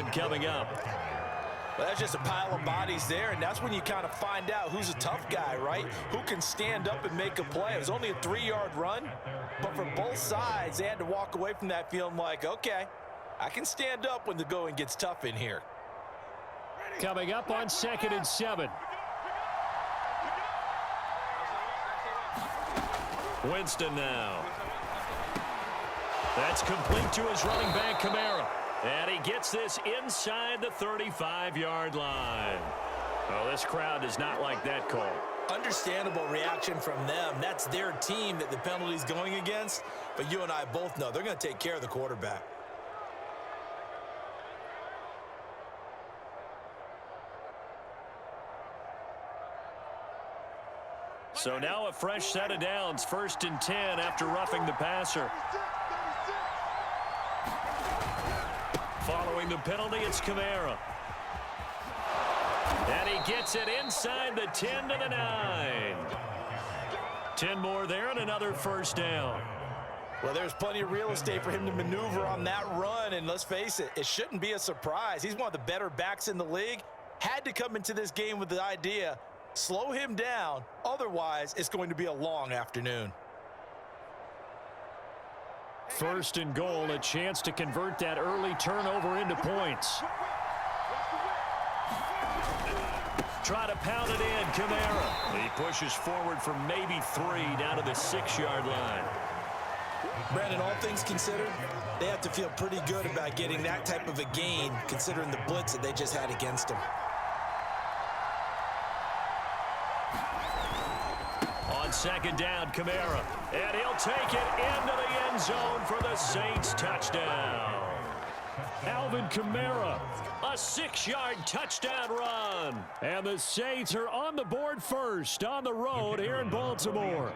7 coming up. Well, that's just a pile of bodies there, and that's when you kind of find out who's a tough guy, right? Who can stand up and make a play. It was only a 3-yard run, but for both sides, they had to walk away from that feeling like, okay, I can stand up when the going gets tough in here. Coming up on 2nd and 7. Winston now. That's complete to his running back, Kamara. And he gets this inside the 35-yard line. Oh, this crowd does not like that call. Understandable reaction from them. That's their team that the penalty's going against. But you and I both know they're going to take care of the quarterback. So now a fresh set of downs, 1st and 10 after roughing the passer. Following the penalty, it's Kamara. And he gets it inside the 10 to the 9. 10 more there and another 1st down. Well, there's plenty of real estate for him to maneuver on that run, and let's face it, it shouldn't be a surprise. He's one of the better backs in the league. Had to come into this game with the idea, slow him down, otherwise it's going to be a long afternoon. 1st and goal, a chance to convert that early turnover into points. Try to pound it in, Kamara. He pushes forward for maybe 3 down to the 6-yard line. Brandon, all things considered, they have to feel pretty good about getting that type of a gain considering the blitz that they just had against them. On 2nd down, Kamara. And he'll take it into the end zone for the Saints touchdown. Alvin Kamara, a 6-yard touchdown run. And the Saints are on the board first on the road here in Baltimore.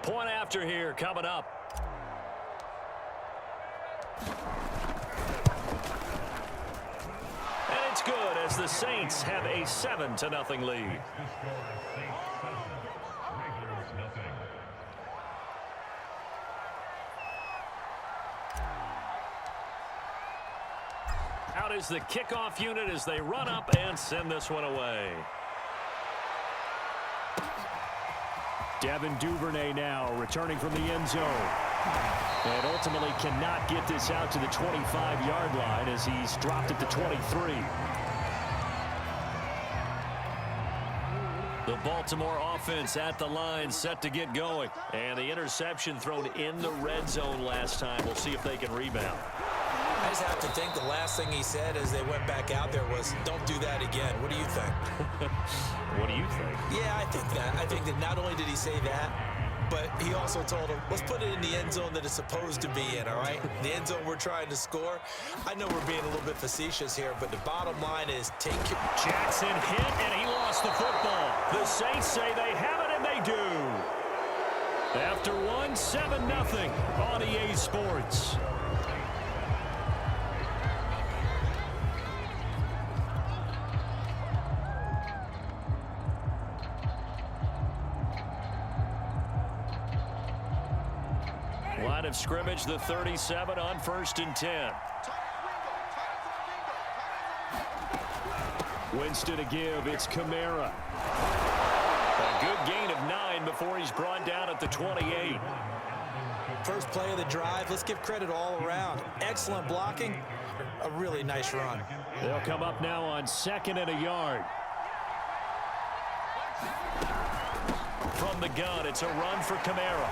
Point after here coming up. And it's good as the Saints have a 7-0 lead. Out is the kickoff unit as they run up and send this one away. Devin Duvernay now returning from the end zone. And ultimately cannot get this out to the 25-yard line as he's dropped at the 23. The Baltimore offense at the line set to get going. And the interception thrown in the red zone last time. We'll see if they can rebound. I just have to think the last thing he said as they went back out there was, don't do that again. What do you think? What do you think? Yeah, I think that. I think that not only did he say that, but he also told him, let's put it in the end zone that it's supposed to be in, all right? The end zone we're trying to score. I know we're being a little bit facetious here, but the bottom line is take care. Jackson hit, and he lost the football. The Saints say they have it, and they do. After one, 7-0 on EA Sports. Line of scrimmage, the 37 on 1st and 10. Winston to give. It's Kamara. A good gain of 9 before he's brought down at the 28. First play of the drive. Let's give credit all around. Excellent blocking. A really nice run. They'll come up now on 2nd and a yard. From the gun, it's a run for Kamara.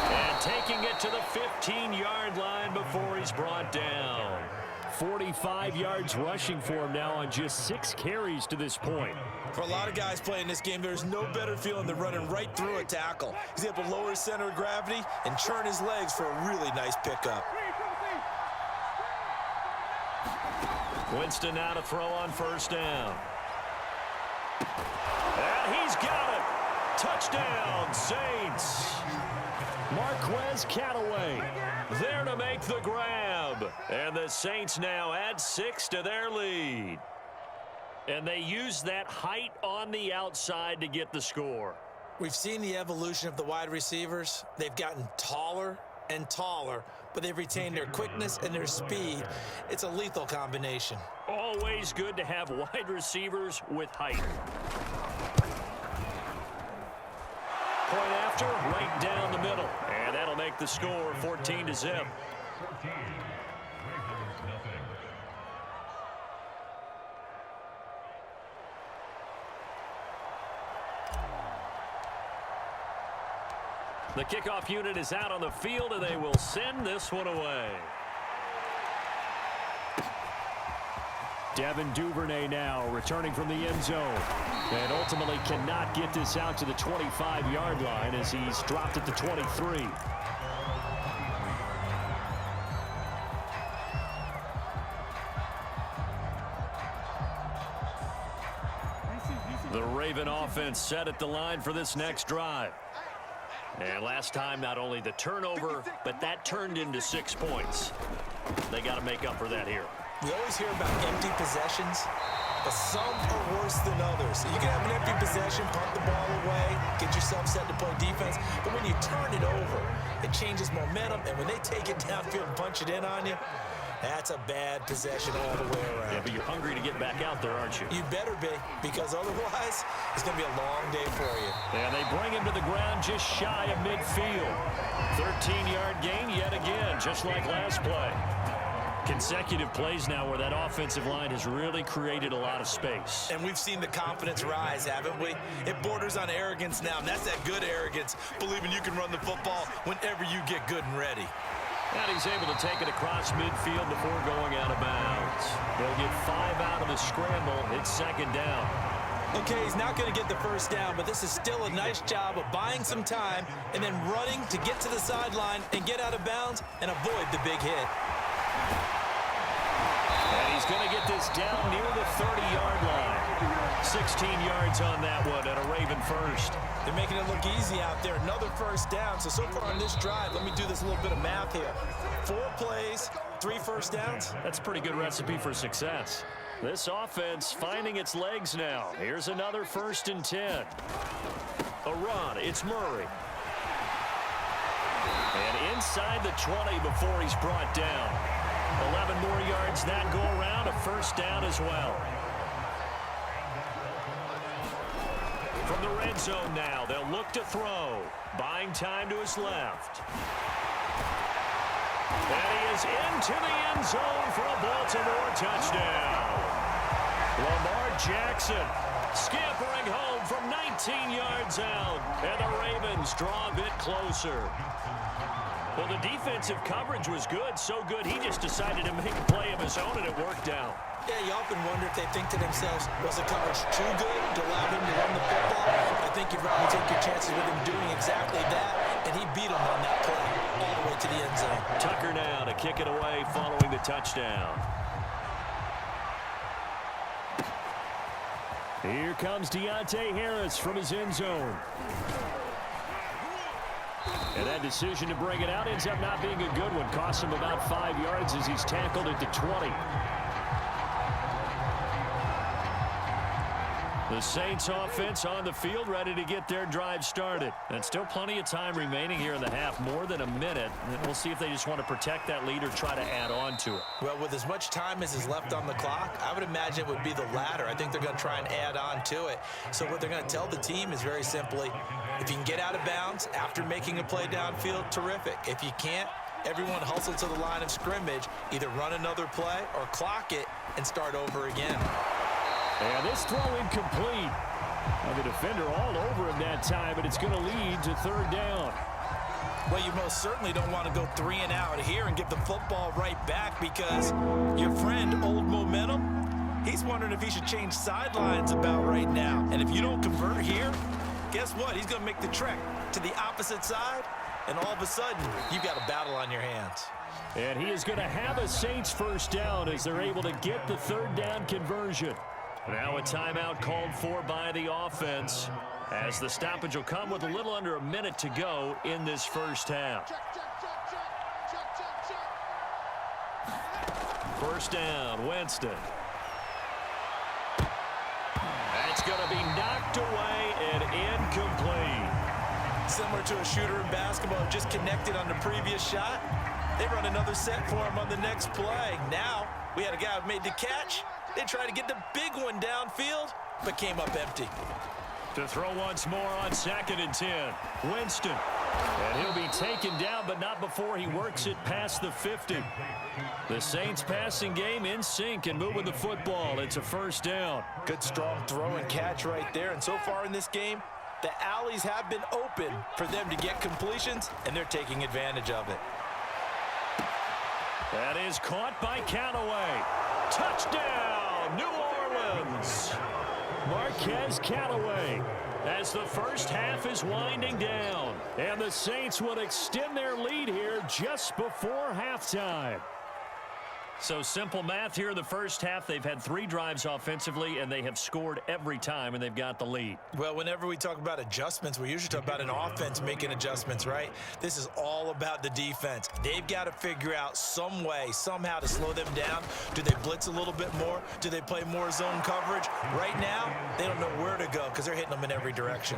And taking it to the 15-yard line before he's brought down. 45 yards rushing for him now on just 6 carries to this point. For a lot of guys playing this game, there's no better feeling than running right through a tackle. He's able to lower his center of gravity and churn his legs for a really nice pickup. Winston now to throw on 1st down. And he's got it. Touchdown, Saints. Marquez Callaway there to make the grab. And the Saints now add 6 to their lead. And they use that height on the outside to get the score. We've seen the evolution of the wide receivers. They've gotten taller and taller, but they've retained their quickness and their speed. It's a lethal combination. Always good to have wide receivers with height. Point after, right down the middle. And that'll make the score 14-0. The kickoff unit is out on the field, and they will send this one away. Devin Duvernay now returning from the end zone. And ultimately cannot get this out to the 25-yard line as he's dropped at the 23. The Raven offense set at the line for this next drive. And last time, not only the turnover, but that turned into 6 points. They got to make up for that here. We always hear about empty possessions, but some are worse than others. You can have an empty possession, punt the ball away, get yourself set to play defense, but when you turn it over, it changes momentum, and when they take it downfield and punch it in on you, that's a bad possession all the way around. Yeah, but you're hungry to get back out there, aren't you? You better be, because otherwise, it's going to be a long day for you. And they bring him to the ground just shy of midfield. 13-yard gain yet again, just like last play. Consecutive plays now where that offensive line has really created a lot of space. And we've seen the confidence rise, haven't we? It borders on arrogance now, and that's that good arrogance, believing you can run the football whenever you get good and ready. And he's able to take it across midfield before going out of bounds. They'll get 5 out of the scramble. It's second down. Okay, he's not going to get the first down, but this is still a nice job of buying some time and then running to get to the sideline and get out of bounds and avoid the big hit. And he's going to get this down near the 30-yard line. 16 yards on that one and a Raven first. They're making it look easy out there. Another first down. So far on this drive, let me do this little bit of math here. 4 plays, 3 first downs. That's a pretty good recipe for success. This offense finding its legs now. Here's another 1st and 10. A run. It's Murray. And inside the 20 before he's brought down. 11 more yards that go around. A first down as well. From the red zone now, they'll look to throw. Buying time to his left. And he is into the end zone for a Baltimore touchdown. Lamar Jackson scampering home from 19 yards out. And the Ravens draw a bit closer. Well, the defensive coverage was good, so good he just decided to make a play of his own, and it worked out. Yeah, you often wonder if they think to themselves, was the coverage too good to allow him to run the football? I think you'd rather take your chances with him doing exactly that, and he beat him on that play all the way to the end zone. Tucker now to kick it away following the touchdown. Here comes Deontay Harris from his end zone. And that decision to bring it out ends up not being a good one. Costs him about 5 yards as he's tackled at the 20. The Saints offense on the field ready to get their drive started. And still plenty of time remaining here in the half, more than a minute. And we'll see if they just want to protect that lead or try to add on to it. Well, with as much time as is left on the clock, I would imagine it would be the latter. I think they're going to try and add on to it. So what they're going to tell the team is very simply, if you can get out of bounds after making a play downfield, terrific. If you can't, everyone hustle to the line of scrimmage, either run another play or clock it and start over again. And this throw incomplete. And the defender all over him that time, but it's going to lead to 3rd down. Well, you most certainly don't want to go 3 and out here and give the football right back, because your friend, Old Momentum, he's wondering if he should change sidelines about right now. And if you don't convert here, guess what? He's going to make the trek to the opposite side, and all of a sudden, you've got a battle on your hands. And he is going to have a Saints first down as they're able to get the 3rd down conversion. Now a timeout called for by the offense, as the stoppage will come with a little under a minute to go in this first half. First down, Winston. That's going to be knocked away and incomplete. Similar to a shooter in basketball, just connected on the previous shot. They run another set for him on the next play. Now, we had a guy who made the catch. They tried to get the big one downfield, but came up empty. To throw once more on 2nd and 10. Winston. And he'll be taken down, but not before he works it past the 50. The Saints passing game in sync and moving the football. It's a first down. Good strong throw and catch right there. And so far in this game, the alleys have been open for them to get completions, and they're taking advantage of it. That is caught by Callaway. Touchdown, New Orleans. Marquez Callaway as the first half is winding down. And the Saints will extend their lead here just before halftime. So simple math here in the first half. They've had 3 drives offensively, and they have scored every time, and they've got the lead. Well, whenever we talk about adjustments, we usually talk about an offense making adjustments, right? This is all about the defense. They've got to figure out some way, somehow to slow them down. Do they blitz a little bit more? Do they play more zone coverage? Right now, they don't know where to go because they're hitting them in every direction.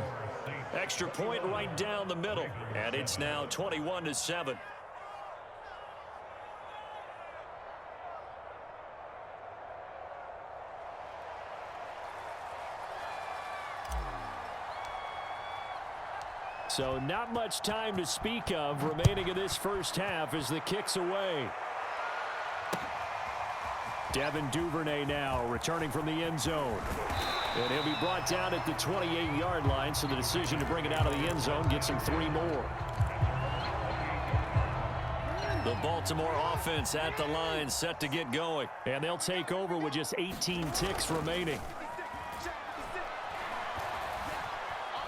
Extra point right down the middle, and it's now 21-7. So not much time to speak of remaining in this first half as the kick's away. Devin Duvernay now returning from the end zone. And he'll be brought down at the 28-yard line, so the decision to bring it out of the end zone gets him 3 more. The Baltimore offense at the line set to get going. And they'll take over with just 18 ticks remaining.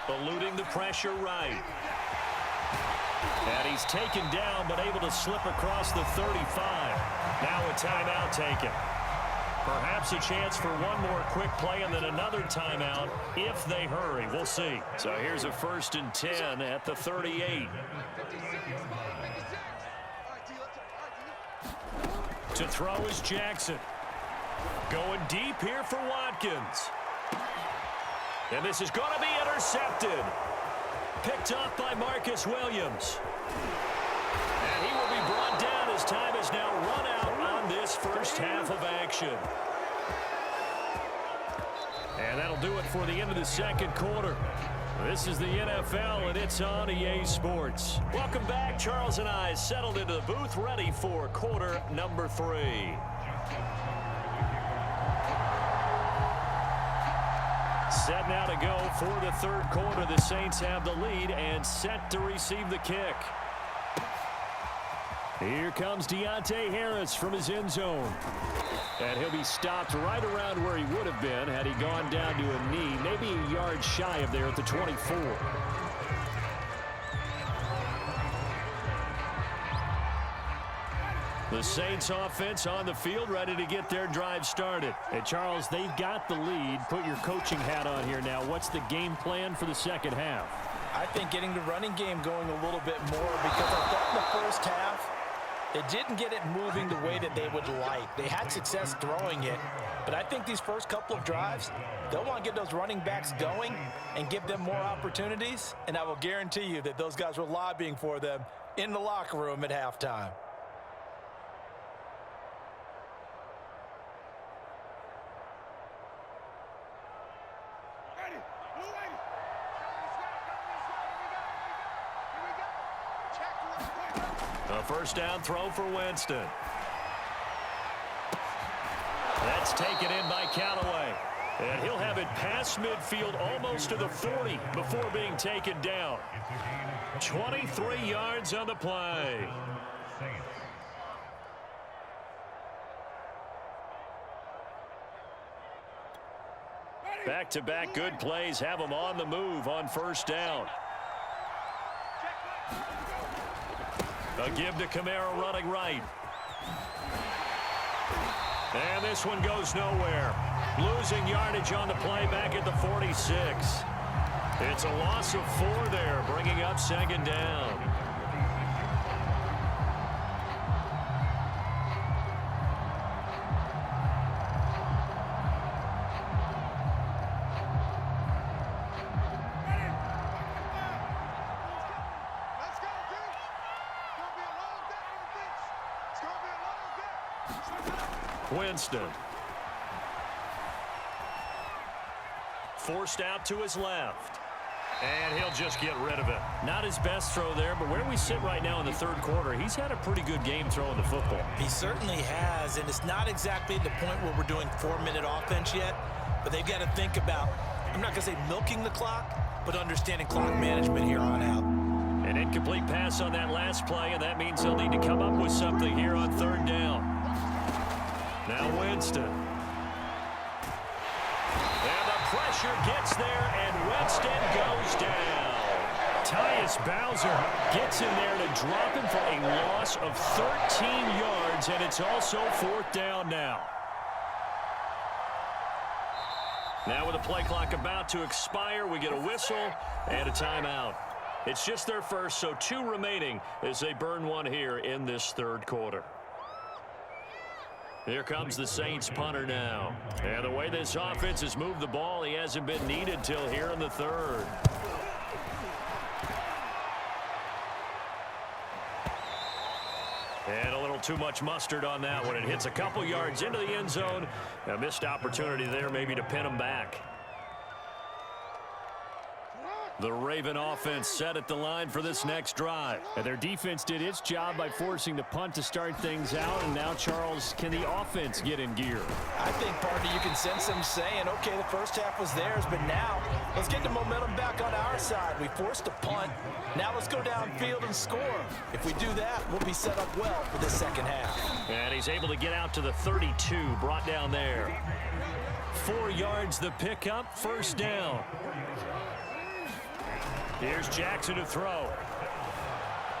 Eluding the pressure right. And he's taken down but able to slip across the 35. Now a timeout taken. Perhaps a chance for one more quick play and then another timeout if they hurry. We'll see. So here's a 1st and 10 at the 38. To throw is Jackson. Going deep here for Watkins. And this is going to be intercepted. Picked up by Marcus Williams. And he will be brought down as time has now run out on this first half of action. And that'll do it for the end of the second quarter. This is the NFL, and it's on EA Sports. Welcome back. Charles and I settled into the booth, ready for quarter number 3. Set now to go for the third quarter. The Saints have the lead and set to receive the kick. Here comes Deontay Harris from his end zone. And he'll be stopped right around where he would have been had he gone down to a knee, maybe a yard shy of there at the 24. The Saints offense on the field, ready to get their drive started. And Charles, they've got the lead. Put your coaching hat on here now. What's the game plan for the second half? I think getting the running game going a little bit more, because I thought in the first half, it didn't get it moving the way that they would like. They had success throwing it, but I think these first couple of drives, they'll want to get those running backs going and give them more opportunities, and I will guarantee you that those guys were lobbying for them in the locker room at halftime. A first down throw for Winston. That's taken in by Callaway. And he'll have it past midfield almost to the 40 before being taken down. 23 yards on the play. Back-to-back good plays have them on the move on first down. A give to Kamara running right. And this one goes nowhere. Losing yardage on the play back at the 46. It's a loss of 4 there, bringing up second down. Winston. Forced out to his left. And he'll just get rid of it. Not his best throw there, but where we sit right now in the third quarter, he's had a pretty good game throwing the football. He certainly has, and it's not exactly the point where we're doing 4-minute offense yet, but they've got to think about, I'm not going to say milking the clock, but understanding clock management here on out. An incomplete pass on that last play, and that means they'll need to come up with something here on third down. Now Winston. And the pressure gets there, and Winston goes down. Tyus Bowser gets in there to drop him for a loss of 13 yards, and it's also fourth down now. Now with the play clock about to expire, we get a whistle and a timeout. It's just their first, so 2 remaining as they burn one here in this third quarter. Here comes the Saints punter now. And the way this offense has moved the ball, he hasn't been needed till here in the third. And a little too much mustard on that one. It hits a couple yards into the end zone. A missed opportunity there maybe to pin him back. The Raven offense set at the line for this next drive. And their defense did its job by forcing the punt to start things out. And now, Charles, can the offense get in gear? I think, partner, you can sense them saying, okay, the first half was theirs, but now let's get the momentum back on our side. We forced a punt. Now let's go downfield and score. If we do that, we'll be set up well for the second half. And he's able to get out to the 32, brought down there. 4 yards the pickup, first down. Here's Jackson to throw.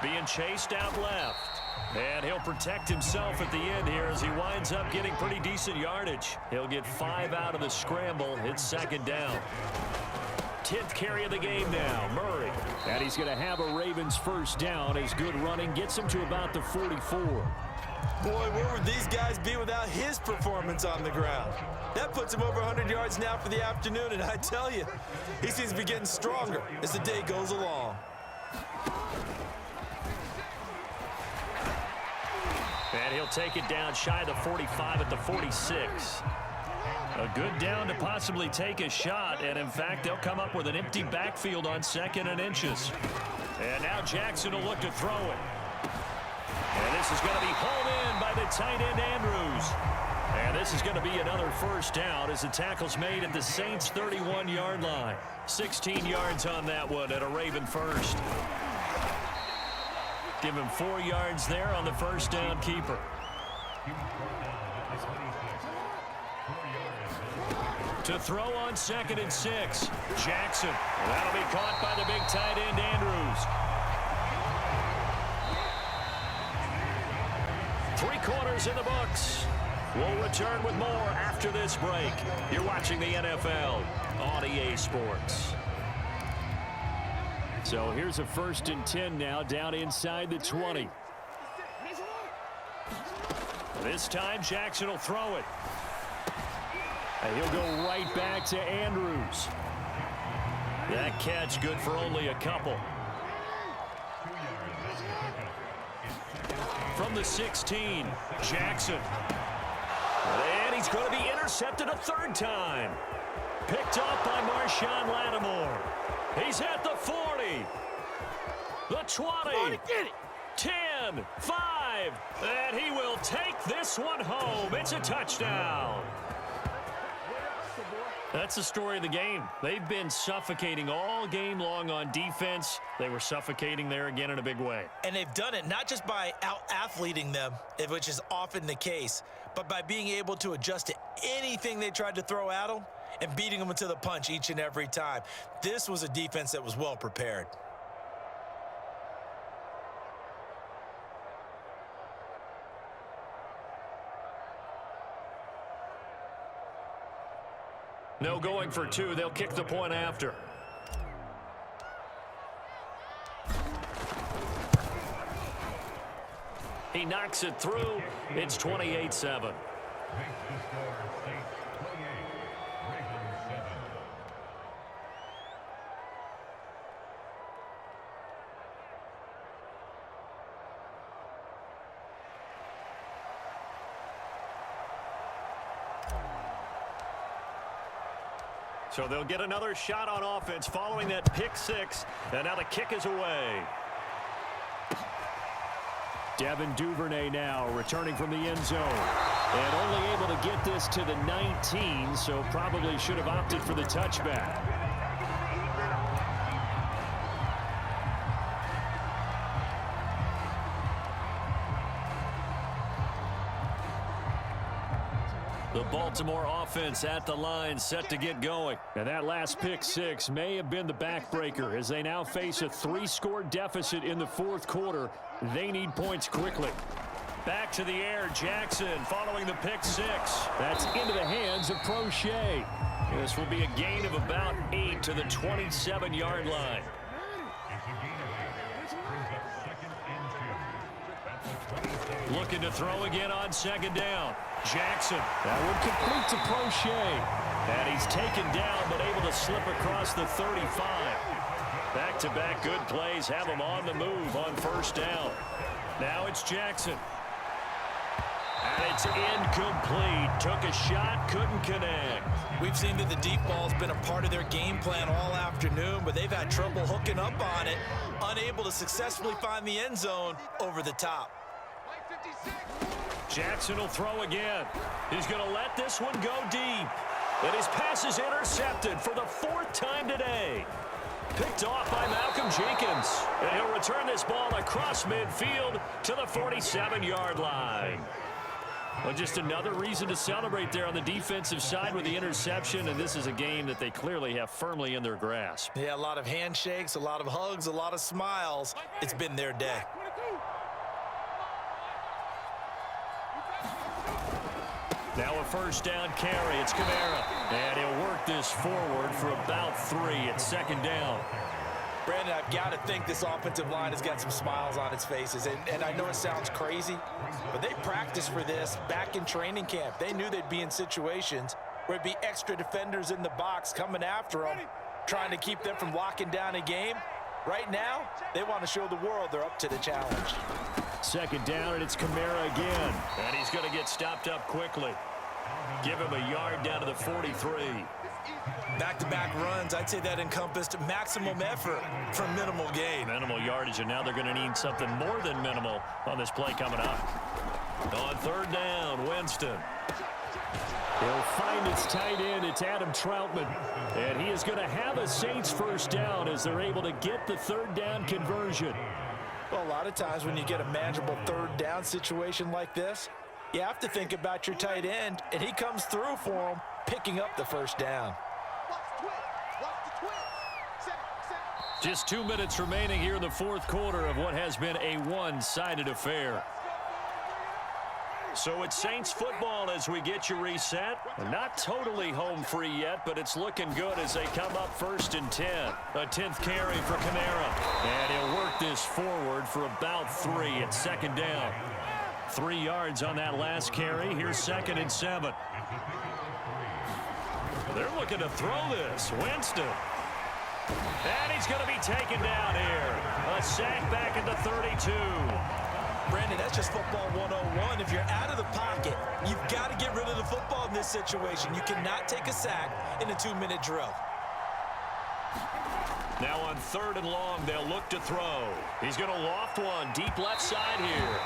Being chased out left. And he'll protect himself at the end here as he winds up getting pretty decent yardage. He'll get 5 out of the scramble. It's second down. 10th carry of the game now, Murray. And he's going to have a Ravens first down as good running gets him to about the 44. Boy, where would these guys be without his performance on the ground? That puts him over 100 yards now for the afternoon, and I tell you, he seems to be getting stronger as the day goes along. And he'll take it down shy of the 45 at the 46. A good down to possibly take a shot, and in fact, they'll come up with an empty backfield on 2nd and inches. And now Jackson will look to throw it. And this is going to be hauled in by the tight end, Andrews. And this is going to be another first down as the tackle's made at the Saints' 31-yard line. 16 yards on that one at a Raven first. Give him 4 yards there on the first down keeper. To throw on 2nd and 6. Jackson. That'll be caught by the big tight end, Andrews. 3 quarters in the books. We'll return with more after this break. You're watching the NFL on EA Sports. So here's a 1st and 10 now down inside the 20. This time Jackson will throw it. And he'll go right back to Andrews. That catch good for only a couple. From the 16, Jackson. And he's going to be intercepted a 3rd time. Picked up by Marshawn Lattimore. He's at the 40. The 20. 10, 5. And he will take this one home. It's a touchdown. That's the story of the game. They've been suffocating all game long on defense. They were suffocating there again in a big way. And they've done it not just by out-athleting them, which is often the case, but by being able to adjust to anything they tried to throw at them and beating them to the punch each and every time. This was a defense that was well prepared. No going for 2. They'll kick the point after. He knocks it through. It's 28-7. So they'll get another shot on offense following that pick six. And now the kick is away. Devin Duvernay now returning from the end zone. And only able to get this to the 19, so probably should have opted for the touchback. The Baltimore offense at the line, set to get going. And that last pick six may have been the backbreaker as they now face a 3-score deficit in the fourth quarter. They need points quickly. Back to the air, Jackson following the pick six. That's into the hands of Prochet. This will be a gain of about 8 to the 27-yard line. Looking to throw again on second down. Jackson. That would complete to Prochet. And he's taken down but able to slip across the 35. Back-to-back good plays have him on the move on first down. Now it's Jackson. And it's incomplete. Took a shot, couldn't connect. We've seen that the deep ball's been a part of their game plan all afternoon, but they've had trouble hooking up on it, unable to successfully find the end zone over the top. Jackson will throw again. He's going to let this one go deep. And his pass is intercepted for the 4th time today. Picked off by Malcolm Jenkins. And he'll return this ball across midfield to the 47-yard line. Well, just another reason to celebrate there on the defensive side with the interception, and this is a game that they clearly have firmly in their grasp. Yeah, a lot of handshakes, a lot of hugs, a lot of smiles. It's been their day. Now a first down carry. It's Kamara. And he'll work this forward for about 3 at second down. Brandon, I've got to think this offensive line has got some smiles on its faces. And I know it sounds crazy, but they practiced for this back in training camp. They knew they'd be in situations where it'd be extra defenders in the box coming after them, trying to keep them from locking down a game. Right now, they want to show the world they're up to the challenge. Second down, and it's Kamara again. And he's going to get stopped up quickly. Give him a yard down to the 43. Back-to-back runs, I'd say that encompassed maximum effort for minimal gain. Minimal yardage, and now they're going to need something more than minimal on this play coming up. On third down, Winston. He'll find its tight end. It's Adam Troutman. And he is going to have a Saints first down as they're able to get the third down conversion. Well, a lot of times when you get a manageable third down situation like this, you have to think about your tight end, and he comes through for him, picking up the first down. Just 2 minutes remaining here in the fourth quarter of what has been a one-sided affair. So it's Saints football as we get you reset. Not totally home free yet, but it's looking good as they come up 1st and 10. A 10th carry for Kamara. And he'll work this forward for about 3 at second down. 3 yards on that last carry. Here's 2nd and 7. They're looking to throw this. Winston. And he's going to be taken down here. A sack back at the 32. Brandon, that's just football 101. If you're out of the pocket, you've got to get rid of the football in this situation. You cannot take a sack in a 2-minute drill. Now on 3rd and long, they'll look to throw. He's going to loft one deep left side here.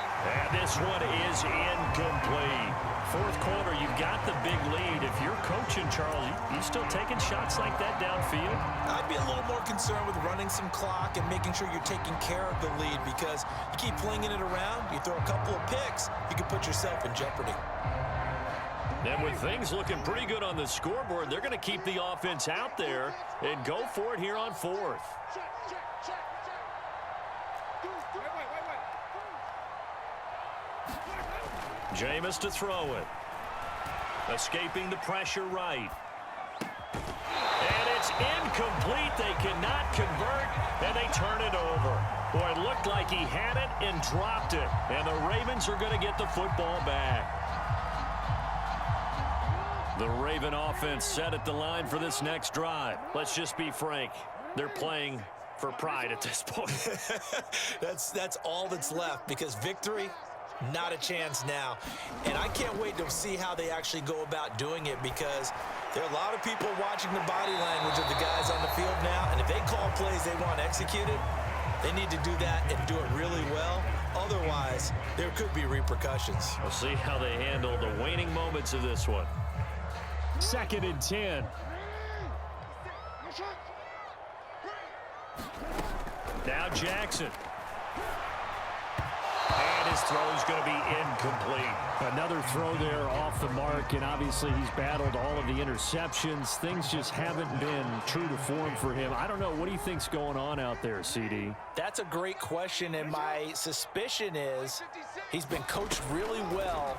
And this one is incomplete. Fourth quarter, you've got the big lead. If you're coaching, Charles, you still taking shots like that downfield? I'd be a little more concerned with running some clock and making sure you're taking care of the lead, because you keep flinging it around, you throw a couple of picks, you can put yourself in jeopardy. And with things looking pretty good on the scoreboard, they're going to keep the offense out there and go for it here on 4th. Jameis to throw it. Escaping the pressure right. And it's incomplete. They cannot convert, and they turn it over. Boy, it looked like he had it and dropped it. And the Ravens are going to get the football back. The Raven offense set at the line for this next drive. Let's just be frank. They're playing for pride at this point. That's all that's left, because victory Not a chance now. And I can't wait to see how they actually go about doing it, because there are a lot of people watching the body language of the guys on the field now, and if they call plays they want executed, they need to do that and do it really well. Otherwise, there could be repercussions. We'll see how they handle the waning moments of this one. 2nd and 10. Now Jackson. And his throw is going to be incomplete. Another throw there off the mark, and obviously he's battled all of the interceptions. Things just haven't been true to form for him. I don't know. What do you think's going on out there, CD? That's a great question, and my suspicion is he's been coached really well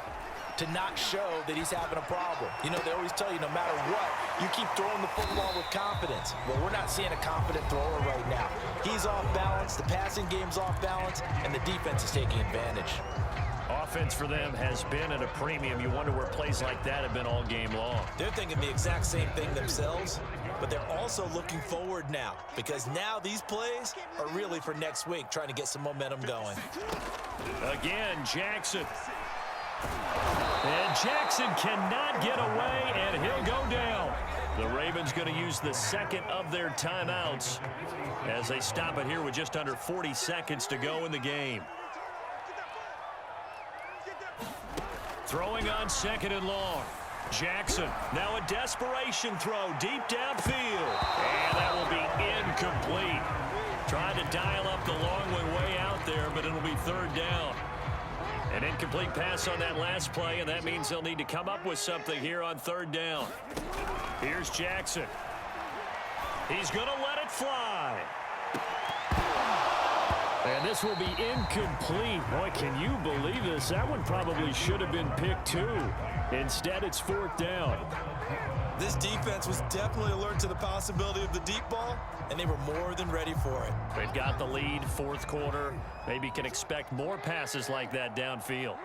to not show that he's having a problem. You know, they always tell you no matter what, you keep throwing the football with confidence. Well, we're not seeing a confident thrower right now. He's off balance, the passing game's off balance, and the defense is taking advantage. Offense for them has been at a premium. You wonder where plays like that have been all game long. They're thinking the exact same thing themselves, but they're also looking forward now, because now these plays are really for next week, trying to get some momentum going. Again, Jackson. And Jackson cannot get away, and he'll go down. The Ravens going to use the second of their timeouts as they stop it here with just under 40 seconds to go in the game. Throwing on 2nd and long. Jackson, now a desperation throw deep downfield. And that will be incomplete. Trying to dial up the long one way out there, but it'll be 3rd down. An incomplete pass on that last play, and that means they'll need to come up with something here on 3rd down. Here's Jackson. He's going to let it fly. And this will be incomplete. Boy, can you believe this? That one probably should have been picked too. Instead, it's 4th down. This defense was definitely alert to the possibility of the deep ball, and they were more than ready for it. They've got the lead, 4th quarter. Maybe can expect more passes like that downfield.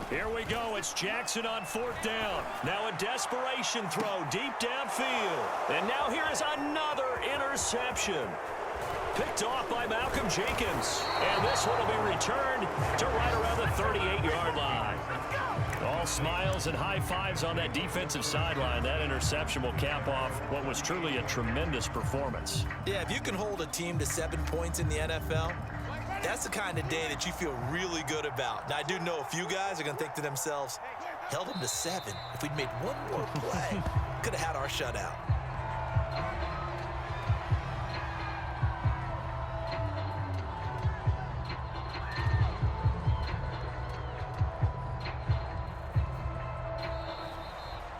Here we go. It's Jackson on 4th down. Now a desperation throw deep downfield. And now here is another interception. Picked off by Malcolm Jenkins. And this one will be returned to right around the 38-yard line. All smiles and high fives on that defensive sideline. That interception will cap off what was truly a tremendous performance. Yeah, if you can hold a team to 7 points in the NFL, that's the kind of day that you feel really good about. Now, I do know a few guys are going to think to themselves, held them to 7. If we'd made one more play, could have had our shutout.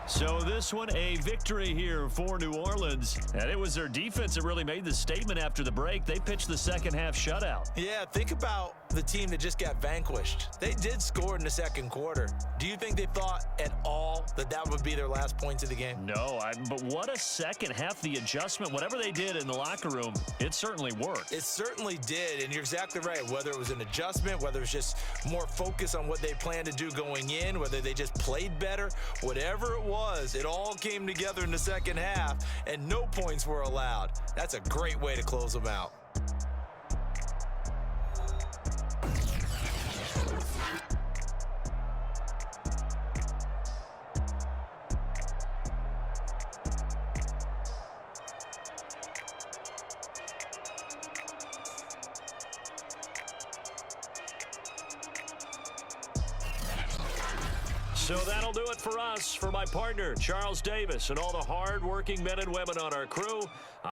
So this one, a victory here for New Orleans. And it was their defense that really made the statement after the break. They pitched the second half shutout. Yeah, think about the team that just got vanquished. They did score in the 2nd quarter. Do you think they thought at all that that would be their last points of the game? No, but what a second half. The adjustment, whatever they did in the locker room, it certainly worked. It certainly did, and you're exactly right. Whether it was an adjustment, whether it was just more focus on what they planned to do going in, whether they just played better, whatever it was, it all came together in the second half, and no points were allowed. That's a great way to close them out. So that'll do it for us. For my partner, Charles Davis, and all the hard-working men and women on our crew,